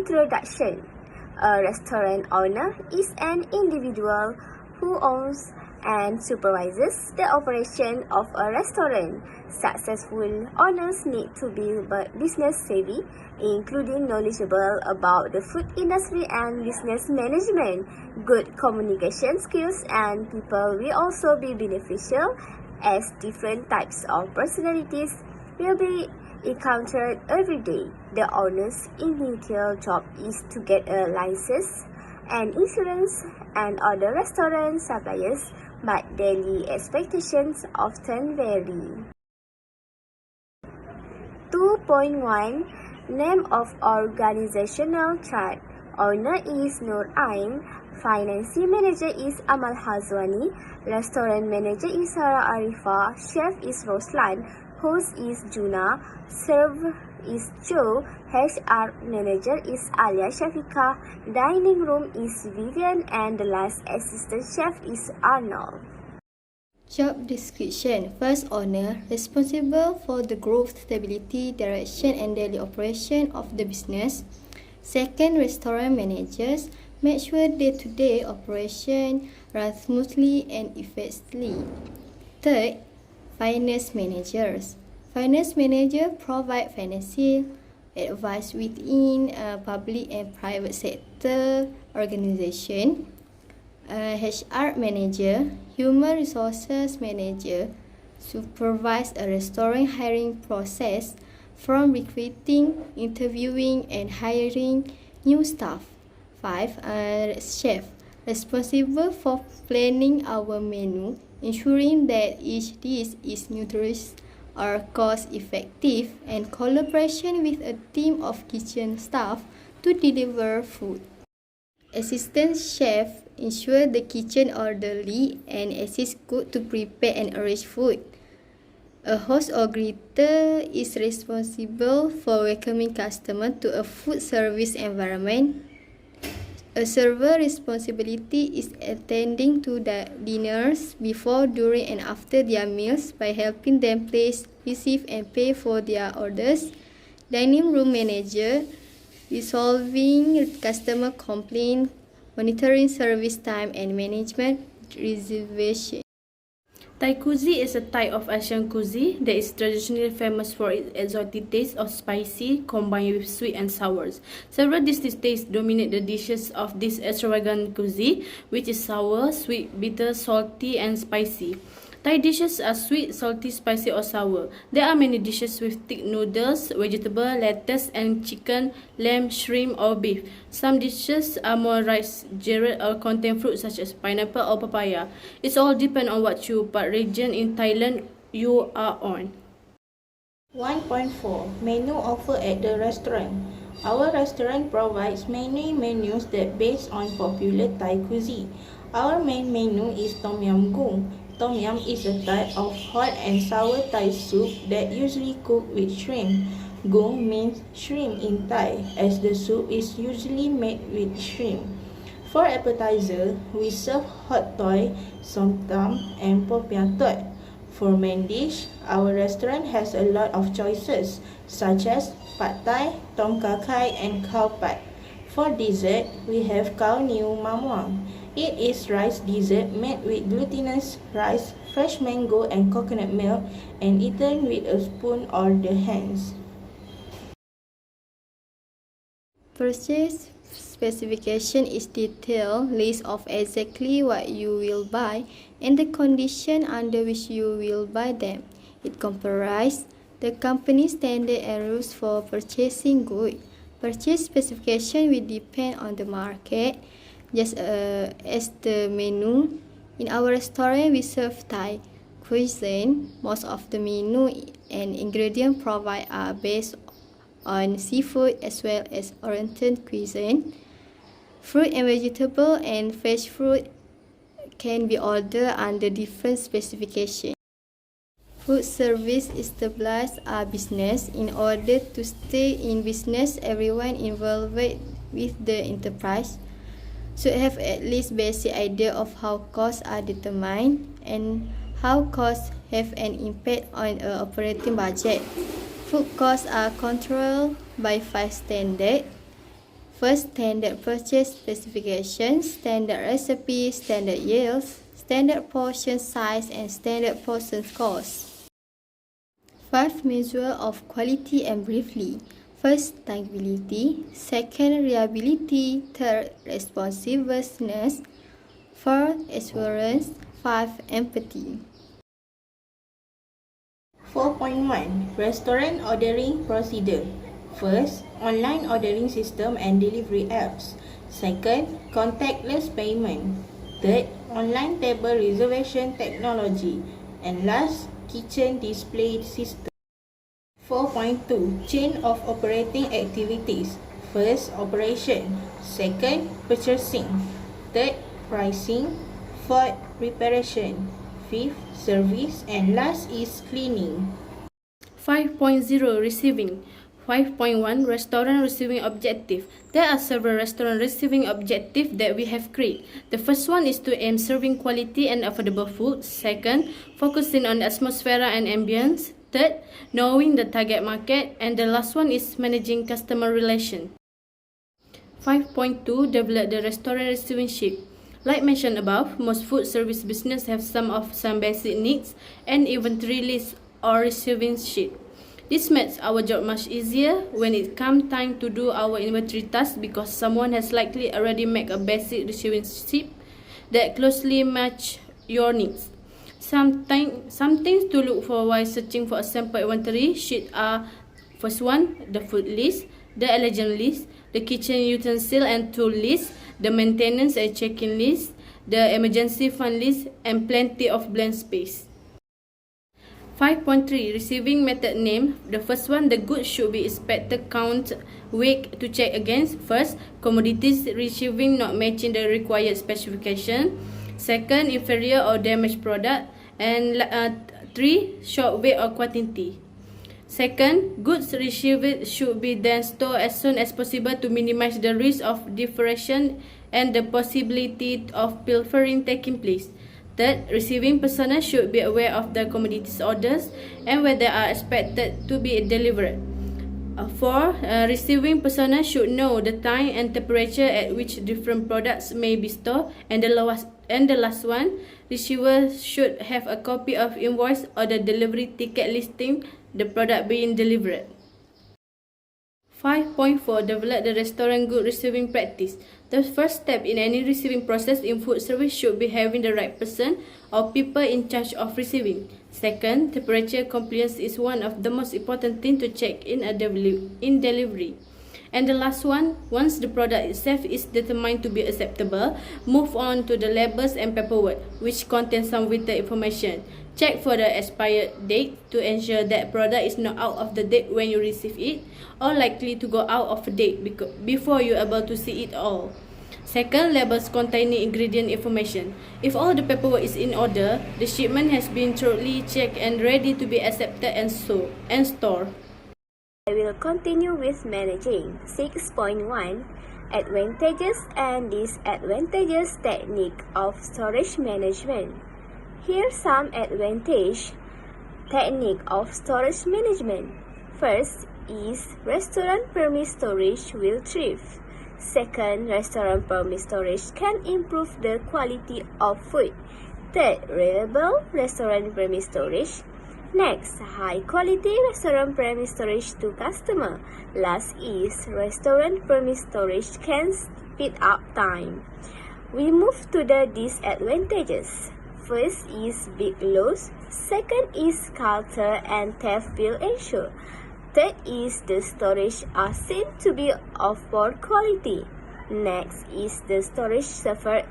Introduction. A restaurant owner is an individual who owns and supervises the operation of a restaurant. Successful owners need to be business savvy, including knowledgeable about the food industry and business management. Good communication skills and people will also be beneficial, as different types of personalities will be encountered every day. The owner's initial job is to get a license and insurance and other restaurant suppliers, but daily expectations often vary. 2.1 Name of organizational chart. Owner is Nur Ain. Finance manager is Amal Hazwani. Restaurant manager is Sarah Arifa. Chef is Roslan. Host is Juna. Server is Joe. HR manager is Alia Shafika. Dining room is Vivian, and the last assistant chef is Arnold. Job description. First, owner, responsible for the growth, stability, direction, and daily operation of the business. Second, restaurant managers, make sure day-to-day operation runs smoothly and effectively. Third, finance managers. Finance manager provide financial advice within public and private sector organization. HR manager, human resources manager, supervise a restaurant hiring process from recruiting, interviewing, and hiring new staff. 5. Chef, responsible for planning our menu, ensuring that each dish is nutritious or cost-effective, and collaboration with a team of kitchen staff to deliver food. Assistant chef ensure the kitchen orderly and assist cook to prepare and arrange food. A host or greeter is responsible for welcoming customers to a food service environment. A server responsibility is attending to the dinners before, during, and after their meals by helping them place, receive, and pay for their orders. Dining room manager, resolving customer complaints, monitoring service time, and management reservation. Thai cuisine is a type of Asian cuisine that is traditionally famous for its exotic taste of spicy combined with sweet and sours. Several distinct tastes dominate the dishes of this extravagant cuisine, which is sour, sweet, bitter, salty, and spicy. Thai dishes are sweet, salty, spicy, or sour. There are many dishes with thick noodles, vegetable, lettuce, and chicken, lamb, shrimp, or beef. Some dishes are more rice, jarred, or contain fruit such as pineapple or papaya. It's all depend on what part region in Thailand you are on. 1.4 Menu offer at the restaurant. Our restaurant provides many menus that based on popular Thai cuisine. Our main menu is Tom Yam Goong. Tom Yam is a type of hot and sour Thai soup that usually cooked with shrimp. Goong means shrimp in Thai, as the soup is usually made with shrimp. For appetizer, we serve hot toy, som tam, and popiah tot. For main dish, our restaurant has a lot of choices, such as pad thai, tom kha khai, and khao pat. For dessert, we have khao niu mamuang. It is rice dessert made with glutinous rice, fresh mango, and coconut milk, and eaten with a spoon or the hands. Purchase specification is detailed list of exactly what you will buy and the condition under which you will buy them. It comprises the company's standard and rules for purchasing goods. Purchase specification will depend on the market, just as the menu. In our restaurant, we serve Thai cuisine. Most of the menu and ingredients provided are based on seafood as well as Oriental cuisine. Fruit and vegetable and fresh fruit can be ordered under different specifications. Food service established a business. In order to stay in business, everyone involved with the enterprise should have at least basic idea of how costs are determined and how costs have an impact on an operating budget. Food costs are controlled by 5 standards. First, standard purchase specifications, standard recipe, standard yields, standard portion size, and standard portion cost. 5. Measure of quality and briefly. First, tangibility. Second, reliability. Third, responsiveness. Fourth, assurance. 5. Empathy. 4.1 Restaurant Ordering Procedure. First, online ordering system and delivery apps. Second, contactless payment. Third, online table reservation technology. And last, kitchen display system. 4.2 Chain of operating activities. First, operation. Second, purchasing. Third, pricing. Fourth, preparation. Fifth, service. And last is cleaning. 5.0 Receiving. 5.1 Restaurant Receiving Objective. There are several restaurant receiving objectives that we have created. The first one is to aim serving quality and affordable food. Second, focusing on the atmosphere and ambience. Third, knowing the target market. And the last one is managing customer relation. 5.2 Develop the restaurant receiving sheet. Like mentioned above, most food service business have some basic needs and inventory list or receiving sheet. This makes our job much easier when it comes time to do our inventory task because someone has likely already made a basic receiving sheet that closely match your needs. Some things to look for while searching for a sample inventory sheet are: first one, the food list, the allergen list, the kitchen utensil and tool list, the maintenance and check-in list, the emergency fund list, and plenty of blank space. 5.3 Receiving method name. The first one, the goods should be inspected, count, weighed to check against. First, commodities receiving not matching the required specification. Second, inferior or damaged product. And 3, short weight or quantity. Second, goods received should be then stored as soon as possible to minimize the risk of deterioration and the possibility of pilfering taking place. Third, receiving personnel should be aware of the commodities orders and when they are expected to be delivered. 4. Receiving personnel should know the time and temperature at which different products may be stored. And the last one, receivers should have a copy of invoice or the delivery ticket listing the product being delivered. 5.4 Develop the restaurant good receiving practice. The first step in any receiving process in food service should be having the right person or people in charge of receiving. Second, temperature compliance is one of the most important things to check in delivery. And the last one, once the product itself is determined to be acceptable, move on to the labels and paperwork, which contain some vital information. Check for the expired date to ensure that product is not out of the date when you receive it, or likely to go out of date before you are able to see it all. Second, labels containing ingredient information. If all the paperwork is in order, the shipment has been thoroughly checked and ready to be accepted and stored. I will continue with managing. 6.1 Advantages and disadvantages technique of storage management. Here's some advantage technique of storage management. First is restaurant premise storage will thrive. Second, restaurant premise storage can improve the quality of food. Third, reliable restaurant premise storage. Next, high quality restaurant premise storage to customer. Last is restaurant premise storage can speed up time. We move to the disadvantages. First is big loss. Second is culture and theft will ensure. Third is the storage are seen to be of poor quality. Next is the storage suffer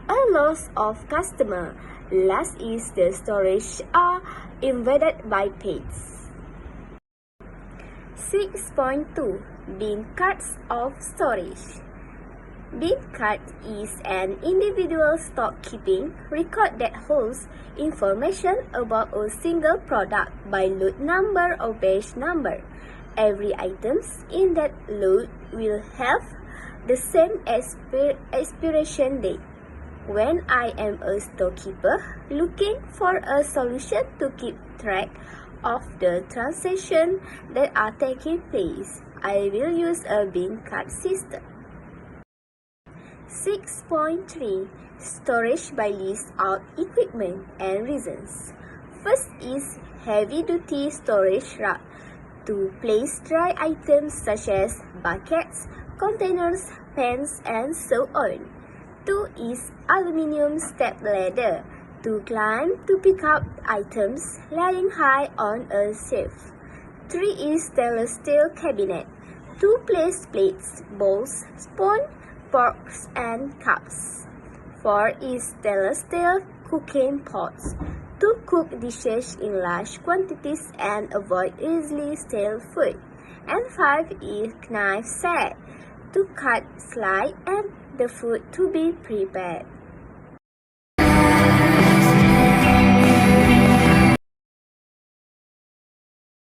a loss of customer. Last is the storage are invaded by pests. 6.2 Bin cards of storage. Bin card is an individual stock-keeping record that holds information about a single product by lot number or batch number. Every item in that lot will have the same expiration date. When I am a storekeeper looking for a solution to keep track of the transactions that are taking place, I will use a bin card system. 6.3 Storage by list of equipment and reasons. First is heavy-duty storage rack to place dry items such as buckets, containers, pans, and so on. 2 is aluminium step ladder to climb to pick up items lying high on a shelf. 3 is stainless steel cabinet to place plates, bowls, spoon, forks, and cups. 4 is stainless steel cooking pots to cook dishes in large quantities and avoid easily stale food. And 5 is knife set to cut, slice, and the food to be prepared.